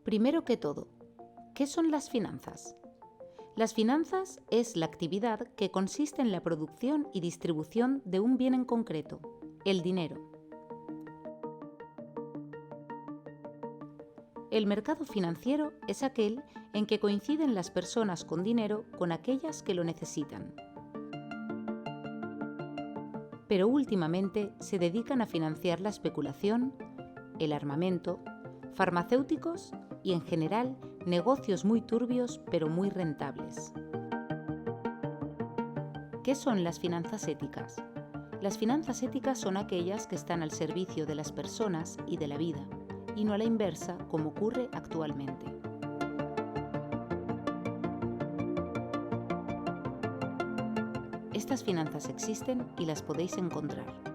Primero que todo, ¿qué son las finanzas? Las finanzas es la actividad que consiste en la producción y distribución de un bien en concreto, el dinero. El mercado financiero es aquel en que coinciden las personas con dinero con aquellas que lo necesitan. Pero últimamente se dedican a financiar la especulación, el armamento, farmacéuticos y en general negocios muy turbios pero muy rentables. ¿Qué son las finanzas éticas? Las finanzas éticas son aquellas que están al servicio de las personas y de la vida, y no a la inversa como ocurre actualmente. Estas finanzas existen y las podéis encontrar.